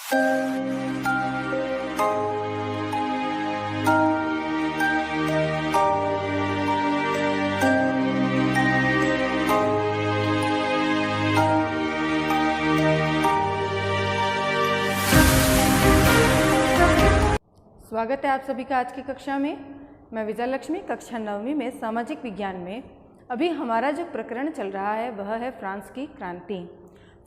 स्वागत है आप सभी का आज की कक्षा में। मैं विजय लक्ष्मी, कक्षा 9वीं में सामाजिक विज्ञान में। अभी हमारा जो प्रकरण चल रहा है वह है फ्रांस की क्रांति।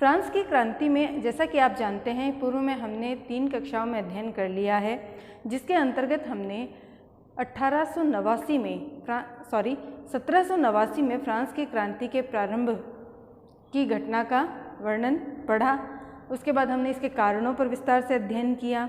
फ्रांस की क्रांति में जैसा कि आप जानते हैं, पूर्व में हमने 3 कक्षाओं में अध्ययन कर लिया है, जिसके अंतर्गत हमने 1789 में फ्रांस की क्रांति के प्रारंभ की घटना का वर्णन पढ़ा। उसके बाद हमने इसके कारणों पर विस्तार से अध्ययन किया।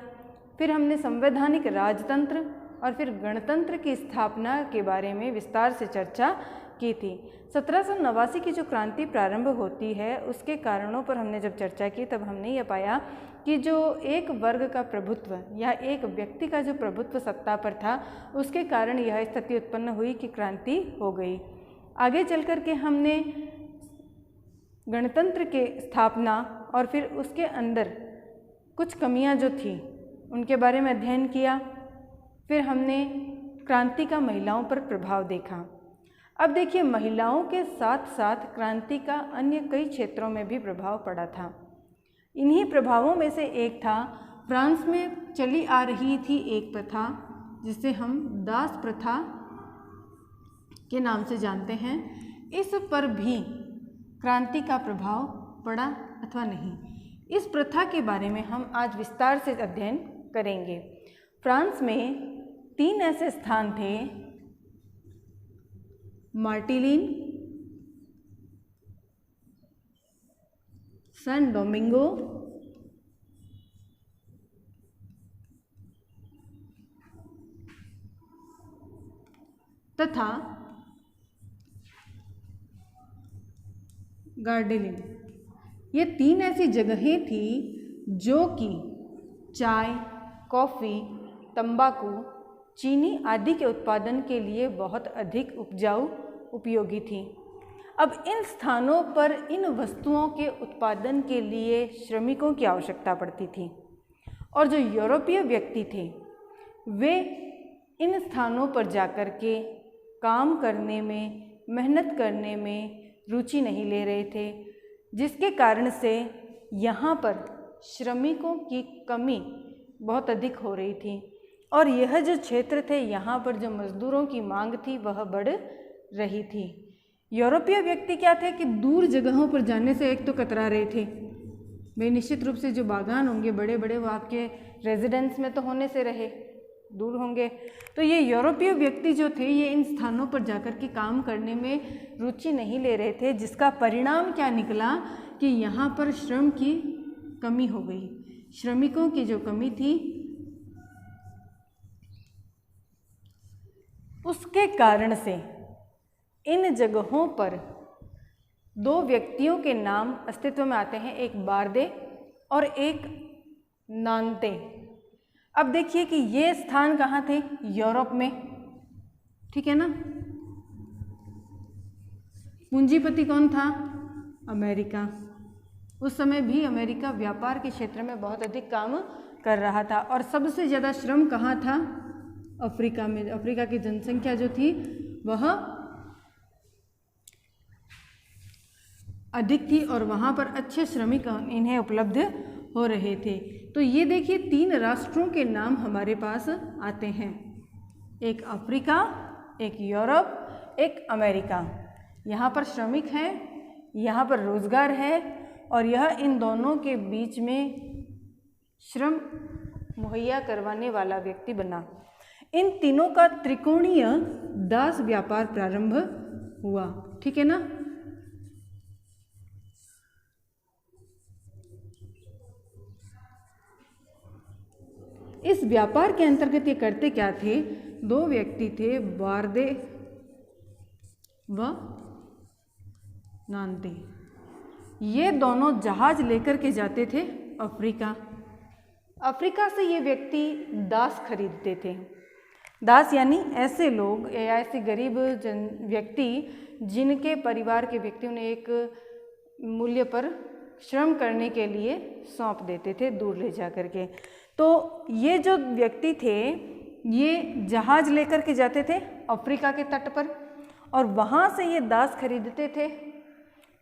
फिर हमने संवैधानिक राजतंत्र और फिर गणतंत्र की स्थापना के बारे में विस्तार से चर्चा की थी। 1789 की जो क्रांति प्रारंभ होती है उसके कारणों पर हमने जब चर्चा की तब हमने यह पाया कि जो एक वर्ग का प्रभुत्व या एक व्यक्ति का जो प्रभुत्व सत्ता पर था, उसके कारण यह स्थिति उत्पन्न हुई कि क्रांति हो गई। आगे चल कर के हमने गणतंत्र के स्थापना और फिर उसके अंदर कुछ कमियां जो थी उनके बारे में अध्ययन किया। फिर हमने क्रांति का महिलाओं पर प्रभाव देखा। अब देखिए, महिलाओं के साथ साथ क्रांति का अन्य कई क्षेत्रों में भी प्रभाव पड़ा था। इन्हीं प्रभावों में से एक था, फ्रांस में चली आ रही थी एक प्रथा जिसे हम दास प्रथा के नाम से जानते हैं। इस पर भी क्रांति का प्रभाव पड़ा अथवा नहीं, इस प्रथा के बारे में हम आज विस्तार से अध्ययन करेंगे। फ्रांस में 3 ऐसे स्थान थे, मार्टिलिन, सैन डोमिंगो तथा गार्डेलिन। ये 3 ऐसी जगहें थी जो कि चाय, कॉफ़ी, तंबाकू, चीनी आदि के उत्पादन के लिए बहुत अधिक उपजाऊ उपयोगी थी। अब इन स्थानों पर इन वस्तुओं के उत्पादन के लिए श्रमिकों की आवश्यकता पड़ती थी और जो यूरोपीय व्यक्ति थे वे इन स्थानों पर जाकर के काम करने में, मेहनत करने में रुचि नहीं ले रहे थे, जिसके कारण से यहाँ पर श्रमिकों की कमी बहुत अधिक हो रही थी और यह जो क्षेत्र थे यहाँ पर जो मजदूरों की मांग थी वह बढ़ रही थी। यूरोपीय व्यक्ति क्या थे कि दूर जगहों पर जाने से एक तो कतरा रहे थे। वे निश्चित रूप से जो बागान होंगे बड़े बड़े वो आपके रेजिडेंस में तो होने से रहे, दूर होंगे। तो ये यूरोपीय व्यक्ति जो थे ये इन स्थानों पर जाकर के काम करने में रुचि नहीं ले रहे थे, जिसका परिणाम क्या निकला कि यहाँ पर श्रम की कमी हो गई। श्रमिकों की जो कमी थी उसके कारण से इन जगहों पर 2 व्यक्तियों के नाम अस्तित्व में आते हैं, एक बार्दे और एक नांते। अब देखिए कि ये स्थान कहाँ थे, यूरोप में, ठीक है ना। पूंजीपति कौन था, अमेरिका। उस समय भी अमेरिका व्यापार के क्षेत्र में बहुत अधिक काम कर रहा था और सबसे ज़्यादा श्रम कहाँ था, अफ्रीका में। अफ्रीका की जनसंख्या जो थी वह अधिक थी और वहाँ पर अच्छे श्रमिक इन्हें उपलब्ध हो रहे थे। तो ये देखिए 3 राष्ट्रों के नाम हमारे पास आते हैं, एक अफ्रीका, एक यूरोप, एक अमेरिका। यहाँ पर श्रमिक हैं, यहाँ पर रोजगार है और यह इन दोनों के बीच में श्रम मुहैया करवाने वाला व्यक्ति बना। इन तीनों का त्रिकोणीय दास व्यापार प्रारंभ हुआ, ठीक है ना। इस व्यापार के अंतर्गत ये करते क्या थे, 2 व्यक्ति थे, बार्दे व नांते। ये दोनों जहाज लेकर के जाते थे अफ्रीका। अफ्रीका से ये व्यक्ति दास खरीदते थे। दास यानी ऐसे लोग या ऐसे गरीब व्यक्ति जिनके परिवार के व्यक्तियों ने एक मूल्य पर श्रम करने के लिए सौंप देते थे दूर ले जा कर के। तो ये जो व्यक्ति थे ये जहाज़ लेकर के जाते थे अफ्रीका के तट पर और वहाँ से ये दास खरीदते थे।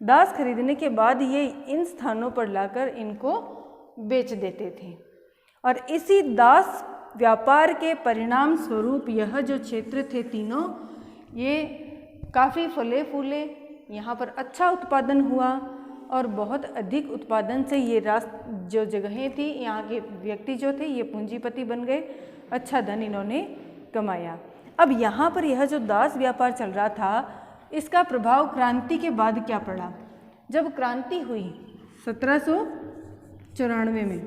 दास खरीदने के बाद ये इन स्थानों पर लाकर इनको बेच देते थे और इसी दास व्यापार के परिणाम स्वरूप यह जो क्षेत्र थे तीनों ये काफ़ी फले फूले, यहाँ पर अच्छा उत्पादन हुआ और बहुत अधिक उत्पादन से ये जो जगहें थी यहाँ के व्यक्ति जो थे ये पूंजीपति बन गए, अच्छा धन इन्होंने कमाया। अब यहाँ पर यह जो दास व्यापार चल रहा था इसका प्रभाव क्रांति के बाद क्या पड़ा। जब क्रांति हुई 1794 में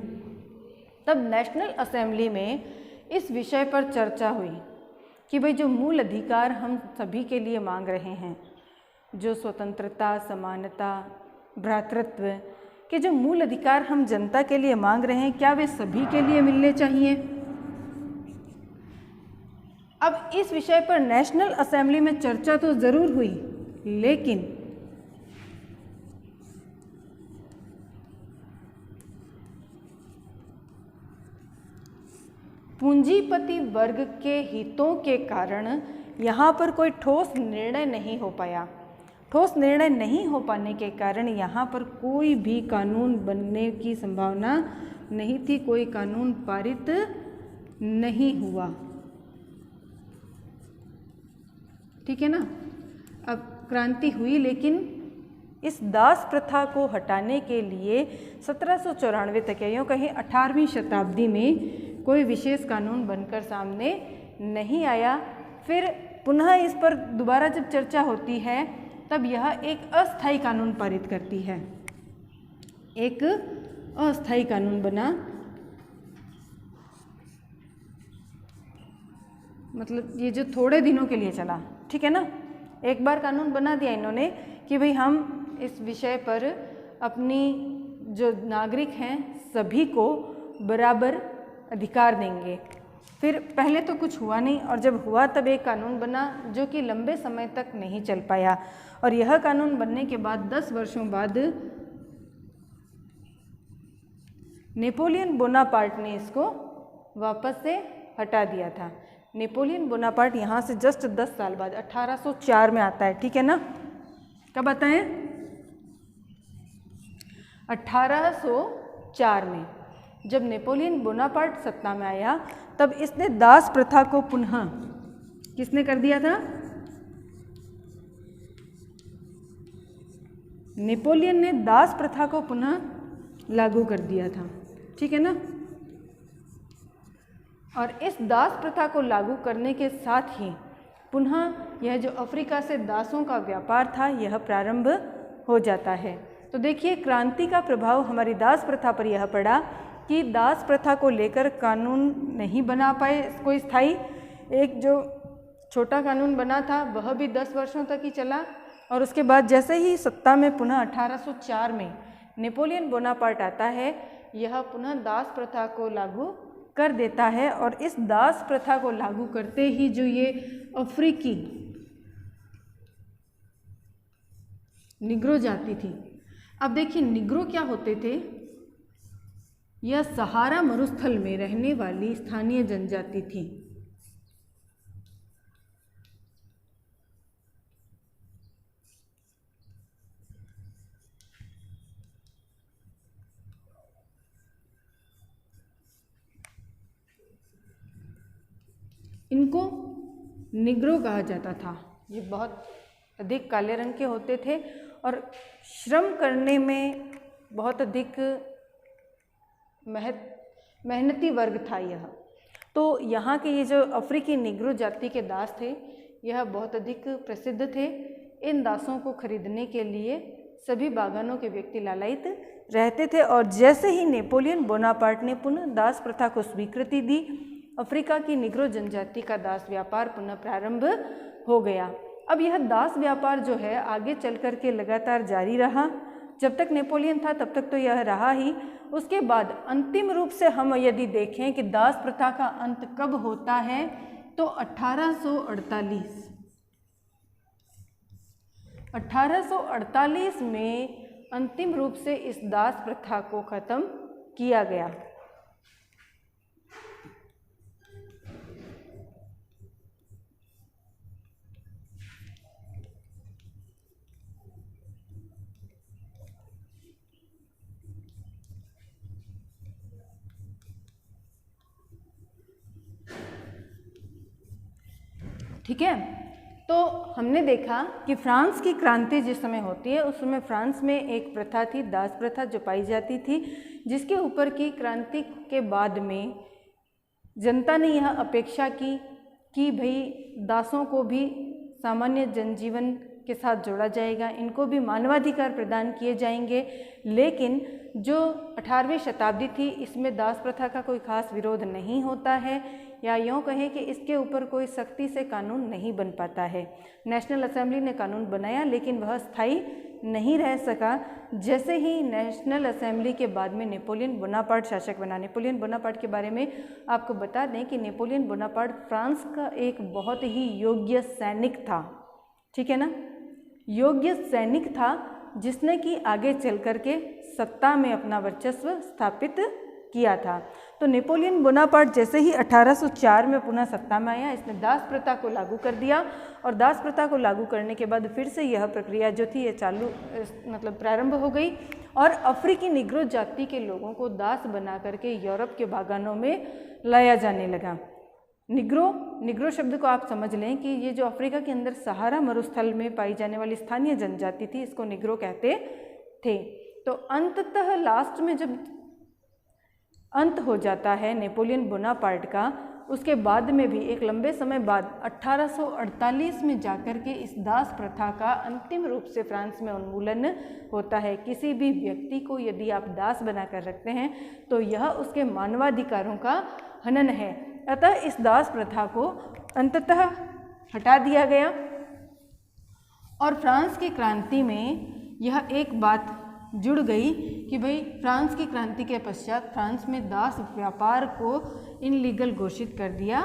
तब नेशनल असेंबली में इस विषय पर चर्चा हुई कि भाई जो मूल अधिकार हम सभी के लिए मांग रहे हैं, जो स्वतंत्रता, समानता, भ्रातृत्व के जो मूल अधिकार हम जनता के लिए मांग रहे हैं, क्या वे सभी के लिए मिलने चाहिए। अब इस विषय पर नेशनल असेंबली में चर्चा तो ज़रूर हुई, लेकिन पूंजीपति वर्ग के हितों के कारण यहाँ पर कोई ठोस निर्णय नहीं हो पाया। ठोस निर्णय नहीं हो पाने के कारण यहाँ पर कोई भी कानून बनने की संभावना नहीं थी, कोई कानून पारित नहीं हुआ। ठीक है ना। अब क्रांति हुई लेकिन इस दास प्रथा को हटाने के लिए 1794 तक या यूँ कहें 18वीं शताब्दी में कोई विशेष कानून बनकर सामने नहीं आया। फिर पुनः इस पर दोबारा जब चर्चा होती है तब यह एक अस्थायी कानून पारित करती है, एक अस्थायी कानून बना, मतलब ये जो थोड़े दिनों के लिए चला। ठीक है ना। एक बार कानून बना दिया इन्होंने कि भाई हम इस विषय पर अपनी जो नागरिक हैं सभी को बराबर अधिकार देंगे। फिर पहले तो कुछ हुआ नहीं और जब हुआ तब एक कानून बना जो कि लंबे समय तक नहीं चल पाया और यह कानून बनने के बाद 10 वर्षों बाद नेपोलियन बोनापार्ट ने इसको वापस से हटा दिया था। नेपोलियन बोनापार्ट यहाँ से जस्ट 10 साल बाद 1804 में आता है। ठीक है ना। कब आता है? 1804 में जब नेपोलियन बोनापार्ट सत्ता में आया तब इसने दास प्रथा को पुनः किसने कर दिया था? नेपोलियन ने दास प्रथा को पुनः लागू कर दिया था। ठीक है ना। और इस दास प्रथा को लागू करने के साथ ही पुनः यह जो अफ्रीका से दासों का व्यापार था यह प्रारंभ हो जाता है। तो देखिए क्रांति का प्रभाव हमारी दास प्रथा पर यह पड़ा कि दास प्रथा को लेकर कानून नहीं बना पाए कोई स्थायी। एक जो छोटा कानून बना था वह भी 10 वर्षों तक ही चला और उसके बाद जैसे ही सत्ता में पुनः 1804 में नेपोलियन बोनापार्ट आता है यह पुनः दास प्रथा को लागू कर देता है और इस दास प्रथा को लागू करते ही जो ये अफ्रीकी निग्रो जाति थी। अब देखिए निग्रो क्या होते थे? यह सहारा मरुस्थल में रहने वाली स्थानीय जनजाति थी। इनको निग्रो कहा जाता था। ये बहुत अधिक काले रंग के होते थे और श्रम करने में बहुत अधिक मेहनती वर्ग था यह। तो यहाँ के ये जो अफ्रीकी निग्रो जाति के दास थे यह बहुत अधिक प्रसिद्ध थे। इन दासों को खरीदने के लिए सभी बागानों के व्यक्ति लालायित रहते थे और जैसे ही नेपोलियन बोनापार्ट ने पुनः दास प्रथा को स्वीकृति दी अफ्रीका की निग्रो जनजाति का दास व्यापार पुनः प्रारंभ हो गया। अब यह दास व्यापार जो है आगे चल कर के लगातार जारी रहा। जब तक नेपोलियन था तब तक तो यह रहा ही। उसके बाद अंतिम रूप से हम यदि देखें कि दास प्रथा का अंत कब होता है तो 1848 में अंतिम रूप से इस दास प्रथा को खत्म किया गया। ठीक है, तो हमने देखा कि फ्रांस की क्रांति जिस समय होती है उस समय फ्रांस में एक प्रथा थी, दास प्रथा, जो पाई जाती थी, जिसके ऊपर की क्रांति के बाद में जनता ने यह अपेक्षा की कि भाई दासों को भी सामान्य जनजीवन के साथ जोड़ा जाएगा, इनको भी मानवाधिकार प्रदान किए जाएंगे। लेकिन जो 18वीं शताब्दी थी इसमें दास प्रथा का कोई खास विरोध नहीं होता है, या यूँ कहें कि इसके ऊपर कोई सख्ती से कानून नहीं बन पाता है। नेशनल असेंबली ने कानून बनाया लेकिन वह स्थायी नहीं रह सका। जैसे ही नेशनल असेंबली के बाद में नेपोलियन बोनापार्ट शासक बना। नेपोलियन बोनापार्ट के बारे में आपको बता दें कि नेपोलियन बोनापार्ट फ्रांस का एक बहुत ही योग्य सैनिक था, ठीक है ना, योग्य सैनिक था, जिसने कि आगे चल कर के सत्ता में अपना वर्चस्व स्थापित किया था। तो नेपोलियन बोनापार्ट जैसे ही 1804 में पुनः सत्ता में आया, इसने दास प्रथा को लागू कर दिया, और दास प्रथा को लागू करने के बाद फिर से यह प्रक्रिया जो थी ये प्रारंभ हो गई, और अफ्रीकी निग्रो जाति के लोगों को दास बना करके यूरोप के बागानों में लाया जाने लगा। निग्रो शब्द को आप समझ लें कि ये जो अफ्रीका के अंदर सहारा मरुस्थल में पाई जाने वाली स्थानीय जनजाति थी, इसको निग्रो कहते थे। तो अंततः लास्ट में जब अंत हो जाता है नेपोलियन बोनापार्ट का, उसके बाद में भी एक लंबे समय बाद 1848 में जाकर के इस दास प्रथा का अंतिम रूप से फ्रांस में उन्मूलन होता है। किसी भी व्यक्ति को यदि आप दास बनाकर रखते हैं तो यह उसके मानवाधिकारों का हनन है। अतः इस दास प्रथा को अंततः हटा दिया गया, और फ्रांस की क्रांति में यह एक बात जुड़ गई कि भाई फ्रांस की क्रांति के पश्चात फ्रांस में दास व्यापार को इनलीगल घोषित कर दिया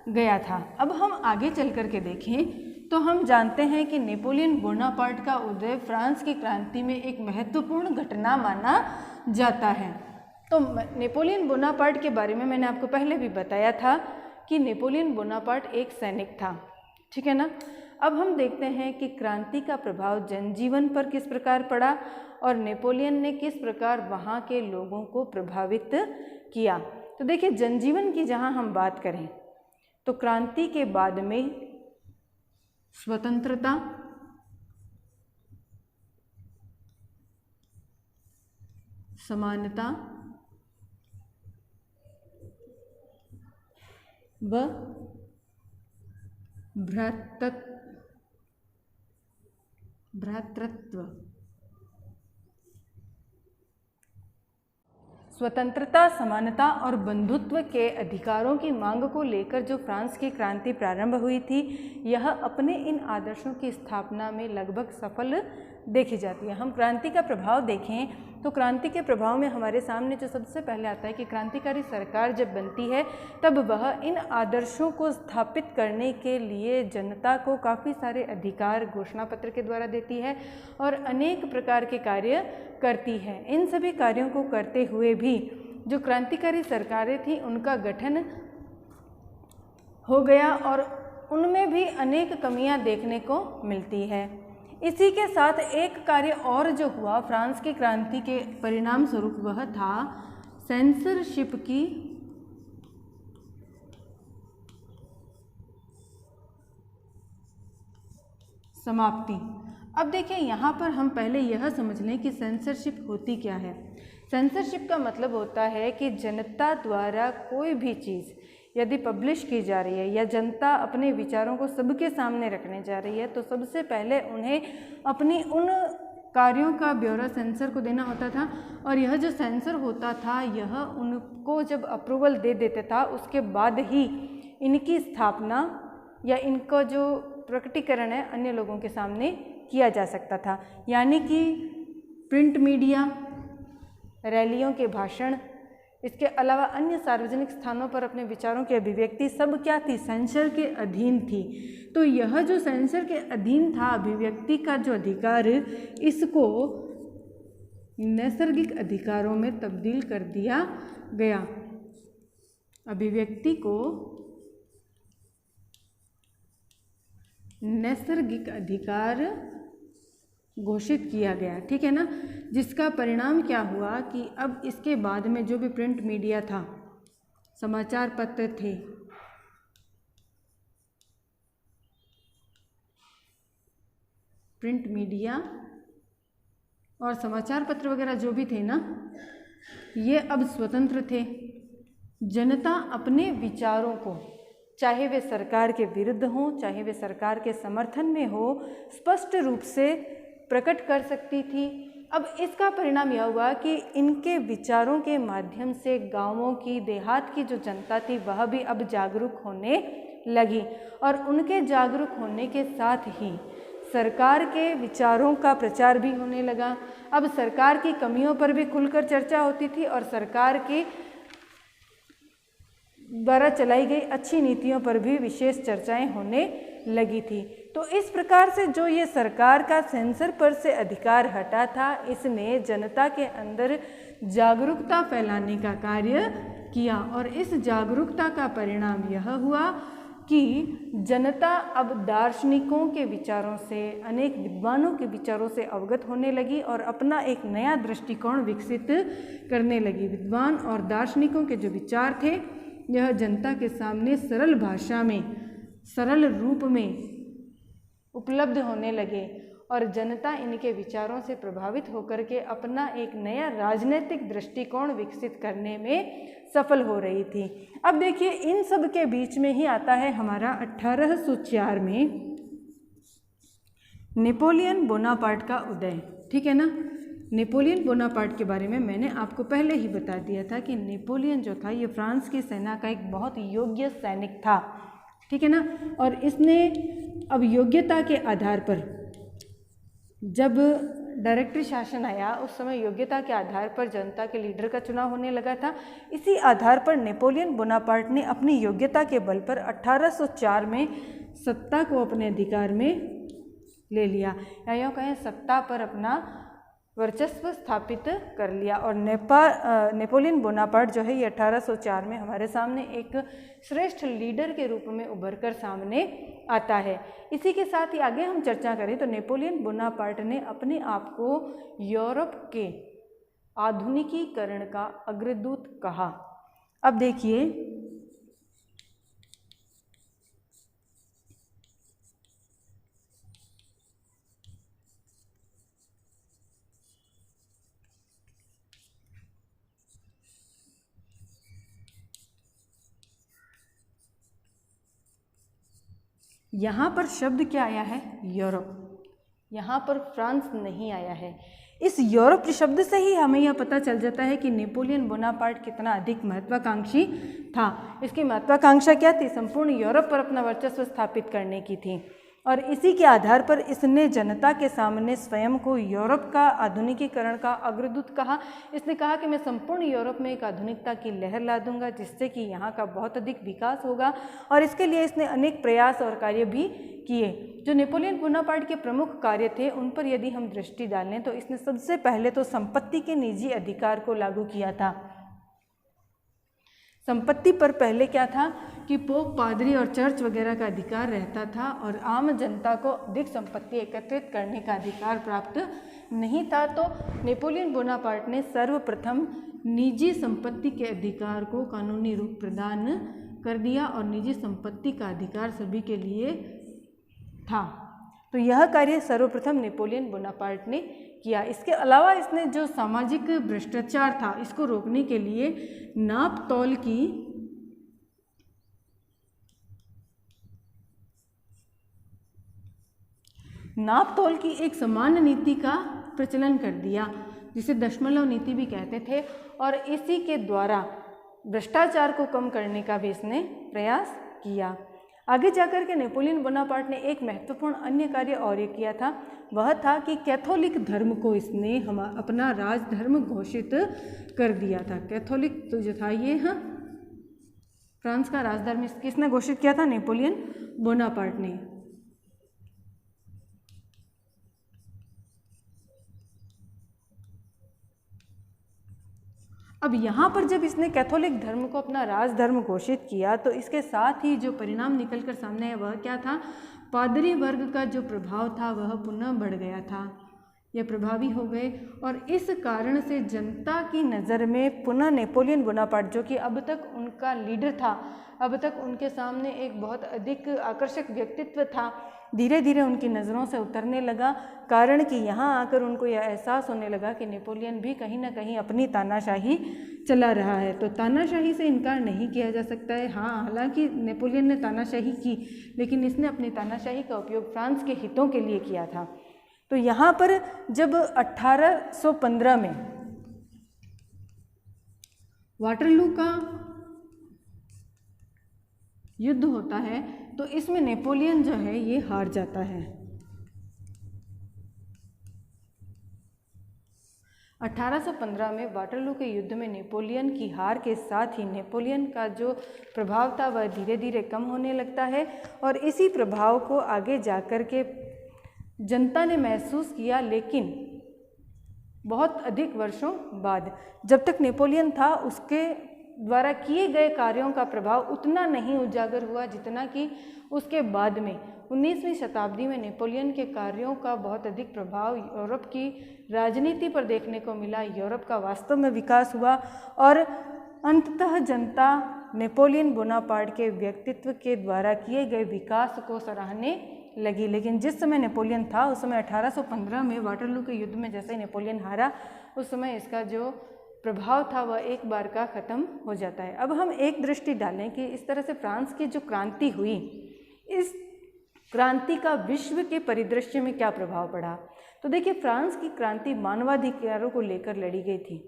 गया था। अब हम आगे चल कर के देखें तो हम जानते हैं कि नेपोलियन बोनापार्ट का उदय फ्रांस की क्रांति में एक महत्वपूर्ण घटना माना जाता है। तो नेपोलियन बोनापार्ट के बारे में मैंने आपको पहले भी बताया था कि नेपोलियन बोनापार्ट एक सैनिक था, ठीक है ना। अब हम देखते हैं कि क्रांति का प्रभाव जनजीवन पर किस प्रकार पड़ा और नेपोलियन ने किस प्रकार वहाँ के लोगों को प्रभावित किया। तो देखिए, जनजीवन की जहाँ हम बात करें तो क्रांति के बाद में स्वतंत्रता, समानता व भ्रातृत्व, स्वतंत्रता, समानता और बंधुत्व के अधिकारों की मांग को लेकर जो फ्रांस की क्रांति प्रारंभ हुई थी, यह अपने इन आदर्शों की स्थापना में लगभग सफल देखी जाती है। हम क्रांति का प्रभाव देखें तो क्रांति के प्रभाव में हमारे सामने जो सबसे पहले आता है कि क्रांतिकारी सरकार जब बनती है तब वह इन आदर्शों को स्थापित करने के लिए जनता को काफ़ी सारे अधिकार घोषणा पत्र के द्वारा देती है और अनेक प्रकार के कार्य करती है। इन सभी कार्यों को करते हुए भी जो क्रांतिकारी सरकारें थीं उनका गठन हो गया और उनमें भी अनेक कमियां देखने को मिलती है। इसी के साथ एक कार्य और जो हुआ फ्रांस की क्रांति के परिणाम स्वरूप, वह था सेंसरशिप की समाप्ति। अब देखिए, यहाँ पर हम पहले यह समझ लें कि सेंसरशिप होती क्या है। सेंसरशिप का मतलब होता है कि जनता द्वारा कोई भी चीज़ यदि पब्लिश की जा रही है या जनता अपने विचारों को सबके सामने रखने जा रही है तो सबसे पहले उन्हें अपनी उन कार्यों का ब्यौरा सेंसर को देना होता था, और यह जो सेंसर होता था यह उनको जब अप्रूवल दे देता था उसके बाद ही इनकी स्थापना या इनका जो प्रकटीकरण है अन्य लोगों के सामने किया जा सकता था। यानी कि प्रिंट मीडिया, रैलियों के भाषण, इसके अलावा अन्य सार्वजनिक स्थानों पर अपने विचारों की अभिव्यक्ति सब क्या थी, सेंसर के अधीन थी। तो यह जो सेंसर के अधीन था अभिव्यक्ति का जो अधिकार, इसको नैसर्गिक अधिकारों में तब्दील कर दिया गया। अभिव्यक्ति को नैसर्गिक अधिकार घोषित किया गया, ठीक है ना। जिसका परिणाम क्या हुआ कि अब इसके बाद में जो भी प्रिंट मीडिया था, समाचार पत्र थे, प्रिंट मीडिया और समाचार पत्र वगैरह जो भी थे ना, ये अब स्वतंत्र थे। जनता अपने विचारों को, चाहे वे सरकार के विरुद्ध हों, चाहे वे सरकार के समर्थन में हो, स्पष्ट रूप से प्रकट कर सकती थी। अब इसका परिणाम यह हुआ कि इनके विचारों के माध्यम से गांवों की, देहात की जो जनता थी वह भी अब जागरूक होने लगी, और उनके जागरूक होने के साथ ही सरकार के विचारों का प्रचार भी होने लगा। अब सरकार की कमियों पर भी खुलकर चर्चा होती थी और सरकार की द्वारा चलाई गई अच्छी नीतियों पर भी विशेष चर्चाएं होने लगी थी। तो इस प्रकार से जो ये सरकार का सेंसर पर से अधिकार हटा था, इसने जनता के अंदर जागरूकता फैलाने का कार्य किया, और इस जागरूकता का परिणाम यह हुआ कि जनता अब दार्शनिकों के विचारों से, अनेक विद्वानों के विचारों से अवगत होने लगी और अपना एक नया दृष्टिकोण विकसित करने लगी। विद्वान और दार्शनिकों के जो विचार थे यह जनता के सामने सरल भाषा में, सरल रूप में उपलब्ध होने लगे, और जनता इनके विचारों से प्रभावित होकर के अपना एक नया राजनीतिक दृष्टिकोण विकसित करने में सफल हो रही थी। अब देखिए, इन सब के बीच में ही आता है हमारा 1804 में नेपोलियन बोनापार्ट का उदय, ठीक है ना। नेपोलियन बोनापार्ट के बारे में मैंने आपको पहले ही बता दिया था कि नेपोलियन जो था ये फ्रांस की सेना का एक बहुत योग्य सैनिक था, ठीक है ना। और इसने अब योग्यता के आधार पर, जब डायरेक्टरी शासन आया उस समय योग्यता के आधार पर जनता के लीडर का चुनाव होने लगा था। इसी आधार पर नेपोलियन बोनापार्ट ने अपनी योग्यता के बल पर 1804 में सत्ता को अपने अधिकार में ले लिया, या यूँ कहें सत्ता पर अपना वर्चस्व स्थापित कर लिया। और नेपोलियन बोनापार्ट जो है ये 1804 में हमारे सामने एक श्रेष्ठ लीडर के रूप में उभर कर सामने आता है। इसी के साथ ही आगे हम चर्चा करें तो नेपोलियन बोनापार्ट ने अपने आप को यूरोप के आधुनिकीकरण का अग्रदूत कहा। अब देखिए, यहाँ पर शब्द क्या आया है? यूरोप। यहाँ पर फ्रांस नहीं आया है। इस यूरोप शब्द से ही हमें यह पता चल जाता है कि नेपोलियन बोनापार्ट कितना अधिक महत्वाकांक्षी था। इसकी महत्वाकांक्षा क्या थी? संपूर्ण यूरोप पर अपना वर्चस्व स्थापित करने की थी, और इसी के आधार पर इसने जनता के सामने स्वयं को यूरोप का आधुनिकीकरण का अग्रदूत कहा। इसने कहा कि मैं संपूर्ण यूरोप में एक आधुनिकता की लहर ला दूंगा, जिससे कि यहाँ का बहुत अधिक विकास होगा, और इसके लिए इसने अनेक प्रयास और कार्य भी किए। जो नेपोलियन बोनापार्ट के प्रमुख कार्य थे उन पर यदि हम दृष्टि डालें तो इसने सबसे पहले तो संपत्ति के निजी अधिकार को लागू किया था। संपत्ति पर पहले क्या था कि पोप, पादरी और चर्च वगैरह का अधिकार रहता था, और आम जनता को अधिक संपत्ति एकत्रित करने का अधिकार प्राप्त नहीं था। तो नेपोलियन बोनापार्ट ने सर्वप्रथम निजी संपत्ति के अधिकार को कानूनी रूप प्रदान कर दिया, और निजी संपत्ति का अधिकार सभी के लिए था। तो यह कार्य सर्वप्रथम नेपोलियन बोनापार्ट ने किया। इसके अलावा इसने जो सामाजिक भ्रष्टाचार था इसको रोकने के लिए नाप तोल की एक समान नीति का प्रचलन कर दिया, जिसे दशमलव नीति भी कहते थे, और इसी के द्वारा भ्रष्टाचार को कम करने का भी इसने प्रयास किया। आगे जाकर के नेपोलियन बोनापार्ट ने एक महत्वपूर्ण अन्य कार्य और ये किया था, वह था कि कैथोलिक धर्म को इसने अपना राजधर्म घोषित कर दिया था। कैथोलिक तो जो था ये फ्रांस का राजधर्म किसने घोषित किया था? नेपोलियन बोनापार्ट ने। अब यहाँ पर जब इसने कैथोलिक धर्म को अपना राजधर्म घोषित किया तो इसके साथ ही जो परिणाम निकल कर सामने है वह क्या था? पादरी वर्ग का जो प्रभाव था वह पुनः बढ़ गया था, यह प्रभावी हो गए और इस कारण से जनता की नज़र में पुनः नेपोलियन बोनापार्ट, जो कि अब तक उनका लीडर था, अब तक उनके सामने एक बहुत अधिक आकर्षक व्यक्तित्व था, धीरे धीरे उनकी नज़रों से उतरने लगा। कारण कि यहाँ आकर उनको यह एहसास होने लगा कि नेपोलियन भी कहीं ना कहीं अपनी तानाशाही चला रहा है। तो तानाशाही से इनकार नहीं किया जा सकता है। हाँ, हालांकि नेपोलियन ने तानाशाही की, लेकिन इसने अपनी तानाशाही का उपयोग फ्रांस के हितों के लिए किया था। तो यहाँ पर जब 1815 में वाटरलू का युद्ध होता है तो इसमें नेपोलियन जो है ये हार जाता है। 1815 में वाटरलू के युद्ध में नेपोलियन की हार के साथ ही नेपोलियन का जो प्रभाव था वह धीरे धीरे कम होने लगता है और इसी प्रभाव को आगे जाकर के जनता ने महसूस किया, लेकिन बहुत अधिक वर्षों बाद। जब तक नेपोलियन था उसके द्वारा किए गए कार्यों का प्रभाव उतना नहीं उजागर हुआ जितना कि उसके बाद में 19वीं शताब्दी में नेपोलियन के कार्यों का बहुत अधिक प्रभाव यूरोप की राजनीति पर देखने को मिला। यूरोप का वास्तव में विकास हुआ और अंततः जनता नेपोलियन बोनापार्ट के व्यक्तित्व के द्वारा किए गए विकास को सराहने लगी। लेकिन जिस समय नेपोलियन था उस समय 1815 में वाटरलू के युद्ध में जैसे ही नेपोलियन हारा, उस समय इसका जो प्रभाव था वह एक बार का ख़त्म हो जाता है। अब हम एक दृष्टि डालें कि इस तरह से फ्रांस की जो क्रांति हुई, इस क्रांति का विश्व के परिदृश्य में क्या प्रभाव पड़ा। तो देखिए, फ्रांस की क्रांति मानवाधिकारों को लेकर लड़ी गई थी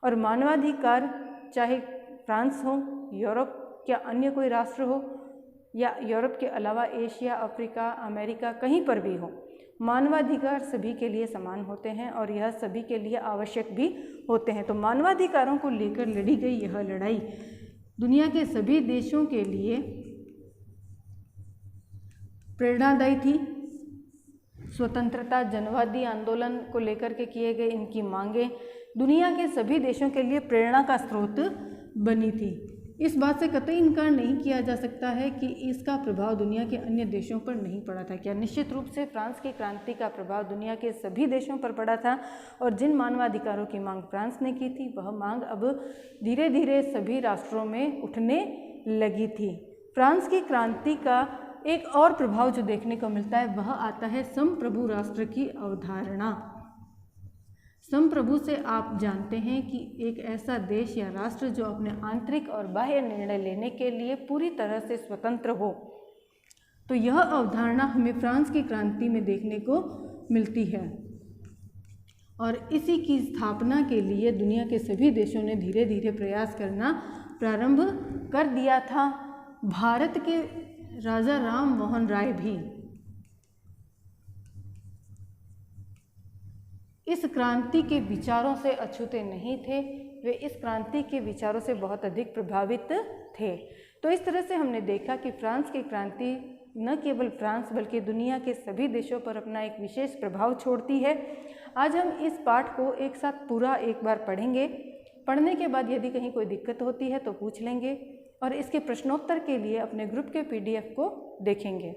और मानवाधिकार चाहे फ्रांस हो, यूरोप या अन्य कोई राष्ट्र हो या यूरोप के अलावा एशिया, अफ्रीका, अमेरिका, कहीं पर भी हो, मानवाधिकार सभी के लिए समान होते हैं और यह सभी के लिए आवश्यक भी होते हैं। तो मानवाधिकारों को लेकर लड़ी गई यह लड़ाई दुनिया के सभी देशों के लिए प्रेरणादायी थी। स्वतंत्रता, जनवादी आंदोलन को लेकर के किए गए इनकी मांगें दुनिया के सभी देशों के लिए प्रेरणा का स्रोत बनी थी। इस बात से कतई इनकार नहीं किया जा सकता है कि इसका प्रभाव दुनिया के अन्य देशों पर नहीं पड़ा था। क्या? निश्चित रूप से फ्रांस की क्रांति का प्रभाव दुनिया के सभी देशों पर पड़ा था और जिन मानवाधिकारों की मांग फ्रांस ने की थी वह मांग अब धीरे धीरे सभी राष्ट्रों में उठने लगी थी। फ्रांस की क्रांति का एक और प्रभाव जो देखने को मिलता है वह आता है संप्रभु राष्ट्र की अवधारणा। संप्रभु से आप जानते हैं कि एक ऐसा देश या राष्ट्र जो अपने आंतरिक और बाह्य निर्णय लेने के लिए पूरी तरह से स्वतंत्र हो। तो यह अवधारणा हमें फ्रांस की क्रांति में देखने को मिलती है और इसी की स्थापना के लिए दुनिया के सभी देशों ने धीरे धीरे प्रयास करना प्रारंभ कर दिया था। भारत के राजा राम मोहन राय भी इस क्रांति के विचारों से अछूते नहीं थे, वे इस क्रांति के विचारों से बहुत अधिक प्रभावित थे। तो इस तरह से हमने देखा कि फ्रांस की क्रांति न केवल फ्रांस बल्कि दुनिया के सभी देशों पर अपना एक विशेष प्रभाव छोड़ती है। आज हम इस पाठ को एक साथ पूरा एक बार पढ़ेंगे। पढ़ने के बाद यदि कहीं कोई दिक्कत होती है तो पूछ लेंगे और इसके प्रश्नोत्तर के लिए अपने ग्रुप के PDF को देखेंगे।